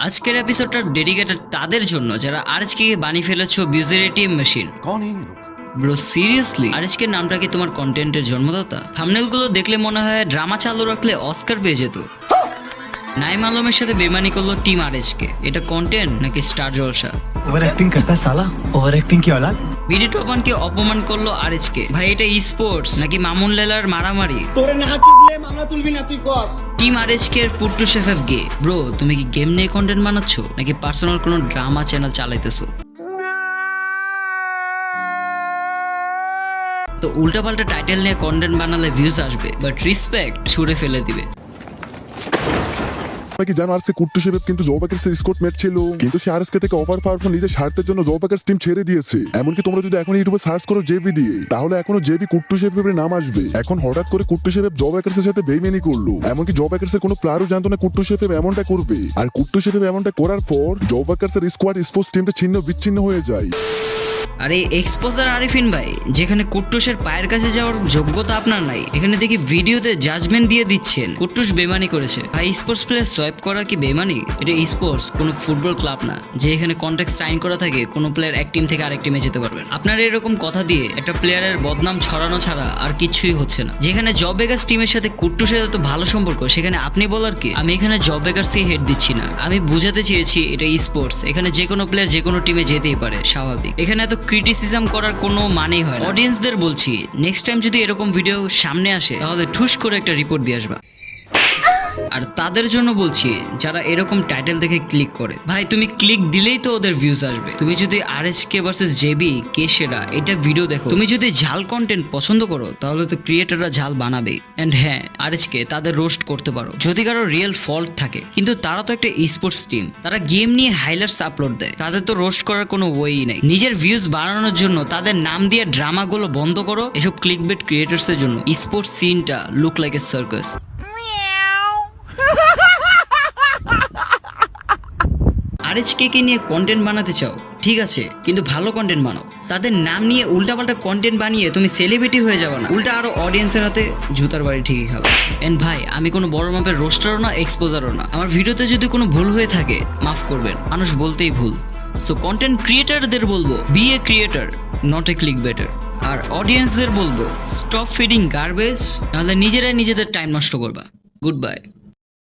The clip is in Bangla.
আজকের এপিসোডটা ডেডিকেটেড তাদের জন্য যারা আরএচকে বানিয়ে ফেলেছো ভিউজের এটিএম মেশিন। कौन है ये लोग? ব্রো সিরিয়াসলি আরএচকে নামটা কি তোমার কন্টেন্টের জন্মদাতা? থাম্বনেলগুলো দেখলে মনে হয় ড্রামা চালু রাখলে অস্কার পেয়ে যেত। নাইম আলমের সাথে বেমানি করলো টিম আরএচকে। এটা কন্টেন্ট নাকি স্টার জলসা? ओवर एक्टिंग करता है साला, ओवर एक्टिंग की औलाद। বিডি টপানকে অপমান করলো আরএচকে। ভাই এটা স্পোর্টস নাকি মামুন লেলার মারামারি? তোরে না চুদলে মামলা তুলবি না তুই কস। টিম আরএচকে এর পুট্টু শেফএফ গে। ব্রো তুমি কি গেম নিয়ে কন্টেন্ট বানাচ্ছো নাকি পার্সোনাল কোনো ড্রামা চ্যানেল চালাইতেছো? তো উল্টাপাল্টা টাইটেল নিয়ে কন্টেন্ট বানালে ভিউজ আসবে, বাট রেসপেক্ট ছুড়ে ফেলে দিবে। কি জানো আরসে কুট্টু শেফ কিন্তু জো ব্যাকার্স এর স্কোট ম্যাচ ছিল, কিন্তু সে আরএসকে থেকে অফার পাওয়ার পর নিজের স্বার্থের জন্য জো ব্যাকার্স টিম ছেড়ে দিয়েছে। এমনকি তোমরা যদি এখন ইউটিউবে সার্চ করো জেবি দিয়ে, তাহলে এখনো জেবি কুট্টু শেফের নাম আসবে। এখন হঠাৎ করে কুট্টু শেফ জো ব্যাকার্স এর সাথে বেইমানি করলো, এমনকি জো ব্যাকার্স এর কোনো প্লেয়ারও জানতো না কুট্টু শেফ এমনটা করবে। আর কুট্টু শেফ এমনটা করার পর জো ব্যাকার্স এর স্কোয়াড স্পোর্টস টিমটা ছিন্ন বিচ্ছিন্ন হয়ে যায়। আরে এক্সপোজার আরিফিন ভাই, যেখানে কুট্টুসের পায়ের কাছে যাওয়ার যোগ্যতা আপনার নাই, এখানে দেখি ভিডিওতে জাজমেন্ট দিয়ে দিচ্ছেন কুট্টুস বেমানি করেছে। ভাই স্পোর্টস প্লেয়ার সোয়াইপ করা কি বেমানি? এটা স্পোর্টস, কোনো ফুটবল ক্লাব না যে এখানে কন্ট্রাক্ট সাইন করা থাকে কোনো প্লেয়ার এক টিম থেকে আরেক টিমে যেতে পারবেন। আপনার এরকম কথা দিয়ে একটা প্লেয়ারের বদনাম ছড়ানো ছাড়া আর কিছুই হচ্ছে না। যেখানে জব বেগার্স টিমের সাথে কুট্টুসের এত ভালো সম্পর্ক, সেখানে আপনি বলার কি? আমি এখানে জব বেগার্সকে হেড দিচ্ছি না, আমি বুঝাতে চেয়েছি এটা স্পোর্টস, এখানে যে কোনো প্লেয়ার যে কোনো টিমে যেতেই পারে, স্বাভাবিক। এখানে এত ক্রিটিসিজম করার কোনো মানেই হয় না। অডিয়েন্সদের বলছি, নেক্সট টাইম যদি এরকম ভিডিও সামনে আসে তাহলে ঠুস করে একটা রিপোর্ট দিয়ে আসবা। আর তাদের জন্য বলছি যারা এরকম টাইটেল দেখে ক্লিক করে, ভাই তুমি ক্লিক দিলেই তো ওদের ভিউজ আসবে। তুমি যদি আরএচকে ভার্সেস জেবি কে সেরা এটা ভিডিও দেখো, তুমি যদি ঝাল কন্টেন্ট পছন্দ করো তাহলে তো ক্রিয়েটররা ঝাল বানাবেই। এন্ড হ্যাঁ, আরএচকে তাদের রোস্ট করতে পারো যদি কারো রিয়েল ফল্ট থাকে, কিন্তু তারা তো একটা স্পোর্টস টিম, তারা গেম নিয়ে হাইলাইটস আপলোড দেয়, তাদের তো রোস্ট করার কোনো ওয়েই নাই। নিজের ভিউজ বাড়ানোর জন্য তাদের নাম দিয়ে ড্রামাগুলো বন্ধ করো। এসব ক্লিকবেট ক্রিয়েটরসের জন্য স্পোর্টস সিনটা look like a circus. RHK কে নিয়ে কন্টেন্ট বানাতে চাও ঠিক আছে, কিন্তু ভালো কন্টেন্ট বানাও। তাদের নাম নিয়ে উল্টাপাল্টা কন্টেন্ট বানিয়ে তুমি সেলিব্রিটি হয়ে যাবে না, উল্টা আরো অডিয়েন্সের হাতে জুতার বাড়ি ঠিকই খাবে। এন্ড ভাই আমি কোনো বড় মাপের রোস্টারও না, এক্সপোজারও না। আমার ভিডিওতে যদি কোনো ভুল হয়ে থাকে মাফ করবেন, মানুষ বলতেই ভুল। সো কন্টেন্ট ক্রিয়েটারদের বলবো be a creator, not a click baiter. আর অডিয়েন্সদের বলবো স্টপ ফিডিং গার্বেজ, নাহলে নিজেরাই নিজেদের টাইম নষ্ট করবা। Good bye.